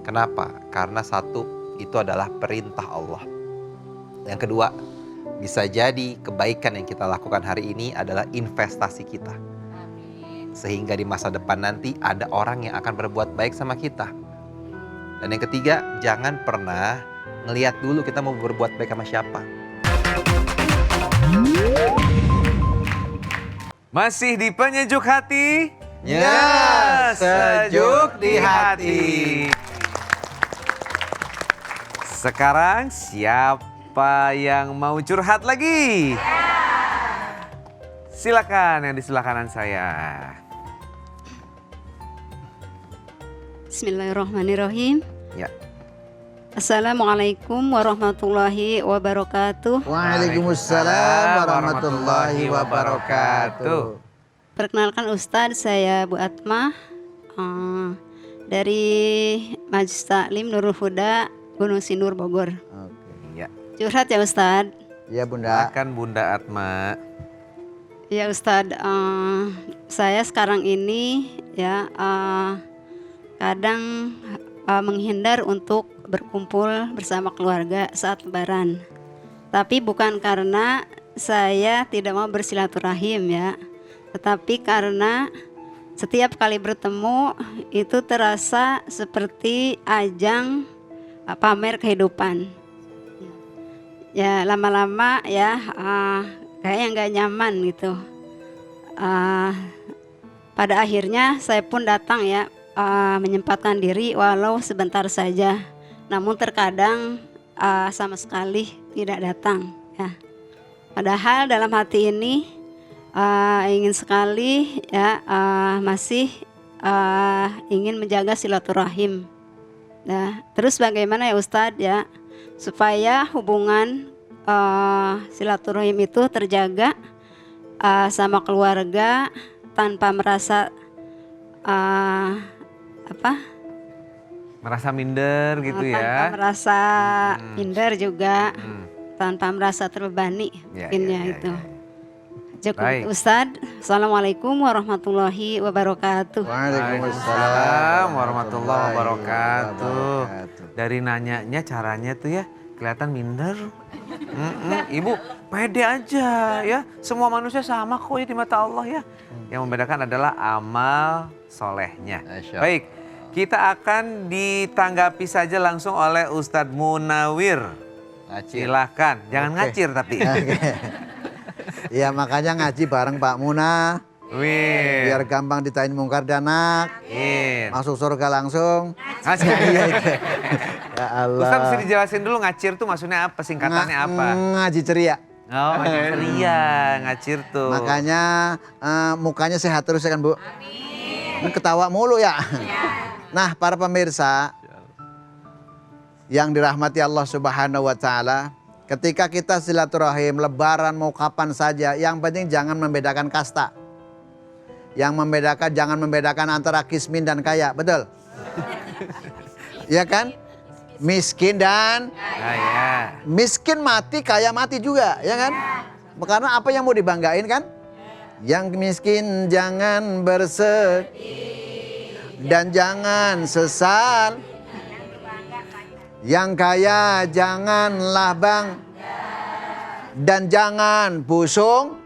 Kenapa? Karena satu, itu adalah perintah Allah. Yang kedua, bisa jadi kebaikan yang kita lakukan hari ini adalah investasi kita. Sehingga di masa depan nanti ada orang yang akan berbuat baik sama kita. Dan yang ketiga, jangan pernah ngelihat dulu kita mau berbuat baik sama siapa. Masih di penyejuk hati? Ya, sejuk di hati. Sekarang siapa yang mau curhat lagi? Silakan yang di sebelah kanan saya. Bismillahirrahmanirrahim. Ya. Assalamualaikum warahmatullahi wabarakatuh. Waalaikumsalam warahmatullahi wabarakatuh. Perkenalkan Ustadz, saya Bu Atmah dari Majelis Taklim Nurul Huda, Gunung Sindur, Bogor. Oke. Ya, Curhat ya Ustadz. Ya Bunda. silakan Bunda Atma. Ya Ustadz, saya sekarang ini ya kadang menghindar untuk berkumpul bersama keluarga saat lebaran. Tapi bukan karena saya tidak mau bersilaturahim ya, tetapi karena setiap kali bertemu itu terasa seperti ajang pamer kehidupan. Ya lama-lama ya kayaknya nggak nyaman gitu. Pada akhirnya saya pun datang ya, menyempatkan diri walau sebentar saja. Namun terkadang sama sekali tidak datang ya. Padahal dalam hati ini ingin sekali ya, masih ingin menjaga silaturahim. Nah, terus bagaimana ya Ustadz ya supaya hubungan silaturahim itu terjaga sama keluarga tanpa merasa Merasa minder gitu tanpa ya. merasa minder juga, tanpa merasa terbebani mungkinnya itu. Cukup Baik. Ustadz. Assalamualaikum warahmatullahi wabarakatuh. Waalaikumsalam warahmatullahi wabarakatuh. Dari nanyanya caranya tuh ya kelihatan minder. Ibu pede aja ya. Semua manusia sama kok ya di mata Allah ya. Yang membedakan adalah amal solehnya. Baik, kita akan ditanggapi saja langsung oleh Ustadz Munawir. Silahkan, jangan ngacir tapi. Ya makanya ngaji bareng Pak Muna. Biar gampang ditain mungkar dan nakir. Masuk surga langsung. Ngacir. Iya itu. Ya Allah. Ustadz mesti dijelasin dulu ngacir tuh maksudnya apa, singkatannya apa? Ngaji ceria. Oh, ceria, ngacir tuh. Makanya mukanya sehat terus ya kan Bu? Amin. Ketawa mulu ya. Nah para pemirsa yang dirahmati Allah Subhanahu wa Ta'ala, ketika kita silaturahim, lebaran mau kapan saja, yang penting jangan membedakan kasta. Yang membedakan, jangan membedakan antara kismin dan kaya, betul? Ya kan? Miskin dan kaya. Miskin mati, kaya mati juga, ya kan? Karena apa yang mau dibanggain kan? Yang miskin jangan bersedih dan jangan sesal. Yang kaya janganlah dan jangan pusung.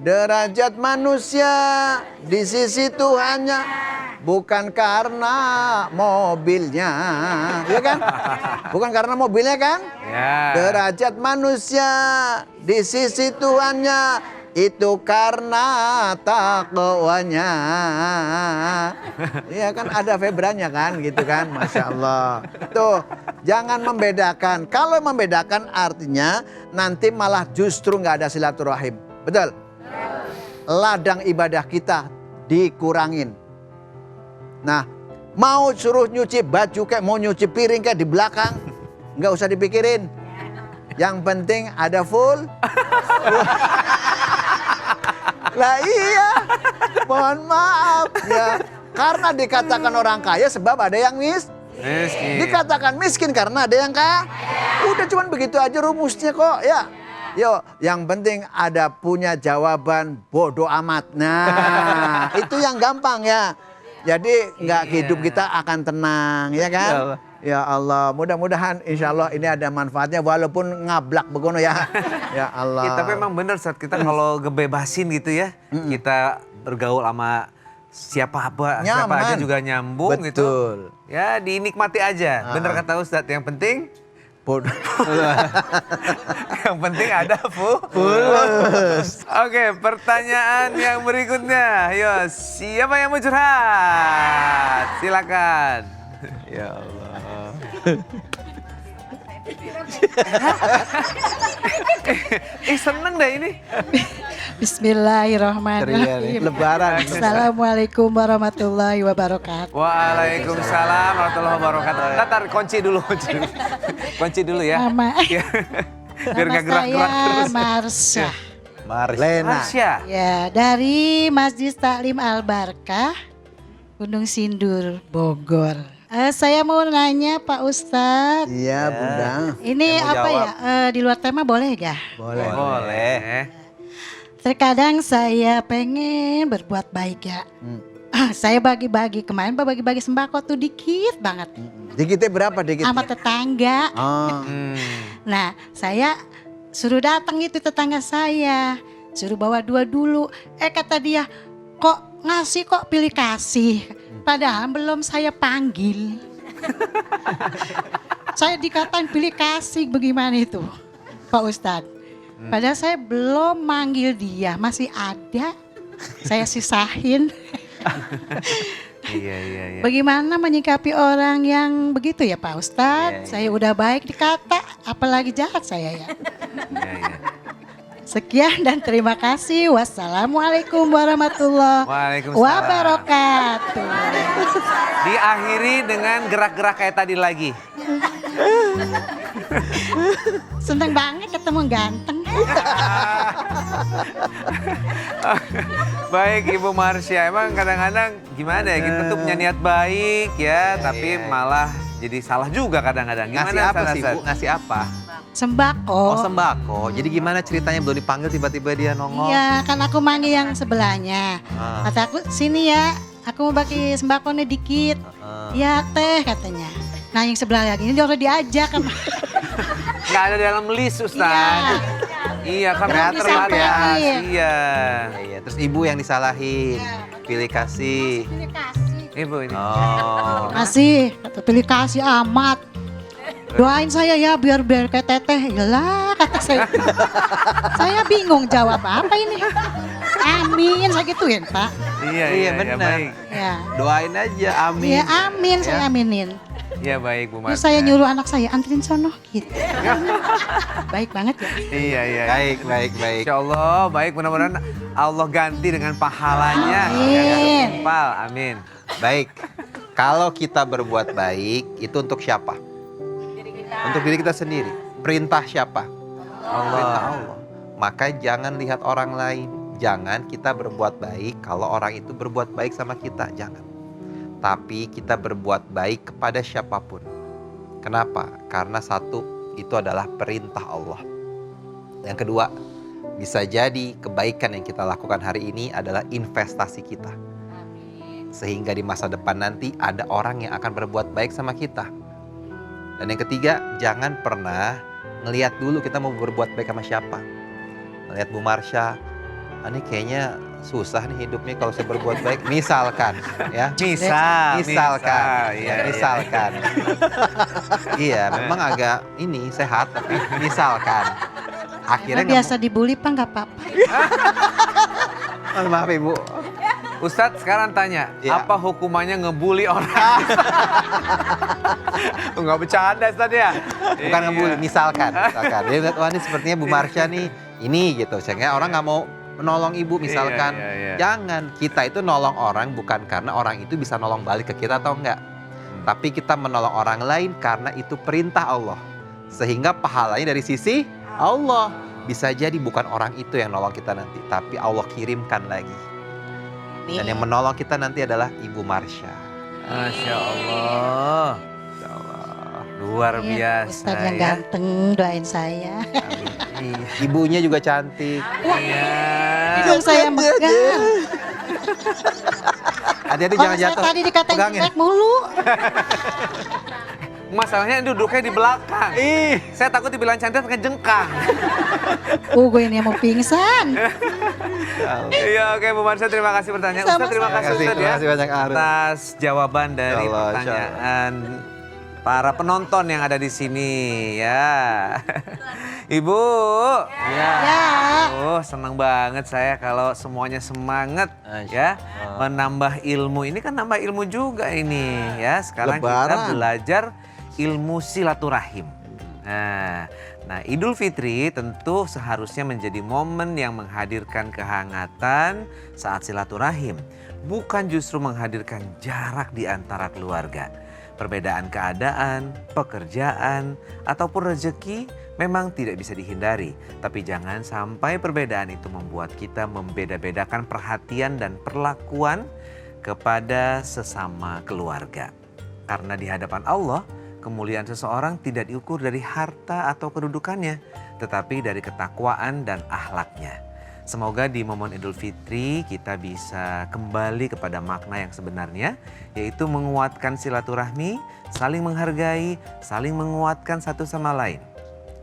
Derajat manusia di sisi Tuhannya bukan karena mobilnya, ya kan? Bukan karena mobilnya kan? Ya. Derajat manusia di sisi Tuhannya itu karena takwanya. Iya kan ada febranya kan gitu kan, Masya Allah. Tuh jangan membedakan. Kalau membedakan artinya nanti malah justru nggak ada silaturahim. Betul? Ladang ibadah kita dikurangin. Nah, mau suruh nyuci baju kayak mau nyuci piring kayak di belakang, nggak usah dipikirin. Yang penting ada full. Lah iya, mohon maaf ya. Karena dikatakan orang kaya sebab ada yang miskin. Dikatakan miskin karena ada yang kaya. Udah cuman begitu aja rumusnya kok ya. Yo, yang penting ada punya jawaban bodoh amat. Nah, itu yang gampang ya. Jadi nggak hidup kita akan tenang, ya kan? Insya Allah. Ya Allah, mudah-mudahan insya Allah ini ada manfaatnya walaupun ngablak begono ya. Ya Allah. Ya, tapi emang bener saat kita kalau ngebebasin gitu ya, kita bergaul sama siapa aja Nyaman. juga nyambung gitu. Betul. Ya dinikmati aja. Bener kata Ustadz, yang penting yang penting ada fulus. Oke, pertanyaan yang berikutnya. Yo, siapa yang mau curhat? Silakan. Ya Allah. Seneng deh ini. Bismillahirrahmanirrahim. Lebaran. Assalamualaikum warahmatullahi wabarakatuh. Waalaikumsalam warahmatullahi wabarakatuh. Ntar kunci dulu. Kunci dulu ya. Nama, Ya. Biar nama nggak gerak-gerak saya terus. Marsha. Lena. Marsha. Ya, dari Masjid Taklim Al Barkah, Gunung Sindur, Bogor. Saya mau nanya Pak Ustadz, Iya Bunda. ini Saya mau apa jawab. ya? Di luar tema boleh gak? Boleh. Boleh. Terkadang saya pengen berbuat baik ya. Saya bagi-bagi, kemarin bagi-bagi sembako tuh dikit banget. Dikitnya berapa dikit? Sama tetangga. Oh. Nah, saya suruh datang itu tetangga saya, suruh bawa 2 dulu. Kata dia, kok ngasih kok pilih kasih. Padahal belum saya panggil. Saya dikatain pilih kasih, bagaimana itu Pak Ustadz? Padahal saya belum manggil dia, masih ada. Saya sisahin. Iya. Bagaimana menyikapi orang yang begitu ya Pak Ustadz? Iya. Saya udah baik dikata, apalagi jahat saya ya. Iya. Sekian dan terima kasih. Wassalamualaikum warahmatullahi Waalaikumsalam. wabarakatuh. Diakhiri dengan gerak-gerak kayak tadi lagi. Seneng banget ketemu ganteng. Baik Ibu Marsha, emang kadang-kadang gimana ya, kita tuh punya niat baik ya, tapi malah jadi salah juga kadang-kadang. Ngasih Gimana apa sih Ustadz? Bu? Ngasih apa? Sembako. Oh sembako. Jadi gimana ceritanya belum dipanggil tiba-tiba dia nongol? Iya, kan aku manggil yang sebelahnya. Ah. Kata aku, sini ya, aku mau bagi sembako nih dikit. Ya teh katanya. Nah yang sebelah lagi ini dia udah diajak. Nggak ada dalam list Ustadz. Iya, kan Kreatif terbatas. ya. Iya. Iya, terus ibu yang disalahin. Pilih kasih. Ibu ini. Oh. Kasih, kata pilih kasih amat. Doain saya ya biar kayak teteh. Yalah kata saya. Saya bingung jawab apa ini. Amin, saya gituin Pak. Iya, benar. Baik. Ya, Doain aja, amin. ya amin, saya aminin. Iya baik Bu Terus Marsha. saya nyuruh anak saya anterin sono gitu. Baik banget ya. Iya. Baik. Insya Allah baik, mudah-mudahan Allah ganti dengan pahalanya. Amin. Timpal, amin. Baik. Kalau kita berbuat baik, itu untuk siapa? Untuk diri kita sendiri. Perintah siapa? Perintah Allah. Maka jangan lihat orang lain. Jangan kita berbuat baik kalau orang itu berbuat baik sama kita. Jangan. Tapi kita berbuat baik kepada siapapun. Kenapa? Karena satu, itu adalah perintah Allah. Yang kedua, bisa jadi kebaikan yang kita lakukan hari ini adalah investasi kita. Sehingga di masa depan nanti ada orang yang akan berbuat baik sama kita. Dan yang ketiga, jangan pernah ngelihat dulu kita mau berbuat baik sama siapa. Ngelihat Bu Marsha, ini kayaknya susah nih hidupnya kalau saya berbuat baik. Misalkan ya. Misalkan. Iya, memang agak ini sehat tapi misalkan. Akhirnya Karena biasa dibully Pak nggak apa-apa. maaf Ibu. Ustadz sekarang tanya, Ya. apa hukumannya ngebully orang? Enggak bercanda Ustadz ya? Bukan Iya. ngebully, misalkan. Dia lihat, wah ini sepertinya Bu Marsha nih, ini gitu. Sehingga orang nggak mau menolong ibu misalkan. Iya. Jangan, kita itu nolong orang bukan karena orang itu bisa nolong balik ke kita atau enggak. Tapi kita menolong orang lain karena itu perintah Allah. Sehingga pahalanya dari sisi Allah. Bisa jadi bukan orang itu yang nolong kita nanti, tapi Allah kirimkan lagi. Dan yang menolong kita nanti adalah Ibu Marsha. Masya Allah. Insya Allah. Luar Iya, biasa Ustadz yang ya. ganteng doain saya. Iya. Ibunya juga cantik. Iya. Hidung saya megang. Hati-hati Orang jangan saya jatuh. tadi dikatain Pegangin. jelek mulu. Masalahnya duduknya di belakang. Saya takut dibilang cantik ngejengkang. Gue ini mau pingsan. Iya, oke Bu Marsha, terima kasih pertanyaan. Ustaz, terima kasih Ustaz Terima ya. kasih banyak Arif. Atas jawaban dari Insya Allah, pertanyaan para penonton yang ada di sini ya. Ibu. Ya. Oh, senang banget saya kalau semuanya semangat ya menambah ilmu. Ini kan nambah ilmu juga ini ya. Sekarang kita Lebaran. belajar ilmu silaturahim. Nah, Idul Fitri tentu seharusnya menjadi momen yang menghadirkan kehangatan saat silaturahim, bukan justru menghadirkan jarak di antara keluarga. Perbedaan keadaan, pekerjaan, ataupun rezeki memang tidak bisa dihindari. Tapi jangan sampai perbedaan itu membuat kita membeda-bedakan perhatian dan perlakuan kepada sesama keluarga. Karena di hadapan Allah, kemuliaan seseorang tidak diukur dari harta atau kedudukannya, tetapi dari ketakwaan dan akhlaknya. Semoga di momen Idul Fitri kita bisa kembali kepada makna yang sebenarnya, yaitu menguatkan silaturahmi, saling menghargai, saling menguatkan satu sama lain.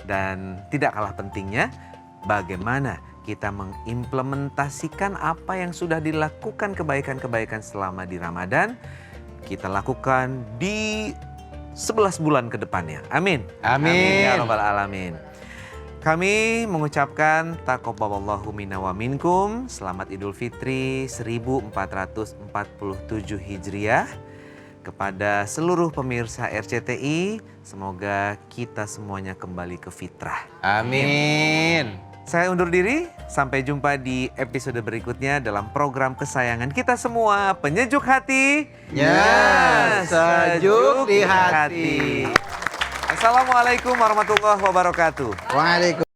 Dan tidak kalah pentingnya, bagaimana kita mengimplementasikan apa yang sudah dilakukan kebaikan-kebaikan selama di Ramadan, kita lakukan di 11 bulan ke depannya. Amin. Amin. Ya Rabbal Alamin. Kami mengucapkan taqabbalallahu minna wa minkum. Selamat Idul Fitri 1447 Hijriah. Kepada seluruh pemirsa RCTI, semoga kita semuanya kembali ke fitrah. Amin. Saya undur diri, sampai jumpa di episode berikutnya dalam program kesayangan kita semua, Penyejuk Hati. Ya, sejuk di hati. Assalamualaikum warahmatullahi wabarakatuh. Waalaikumsalam.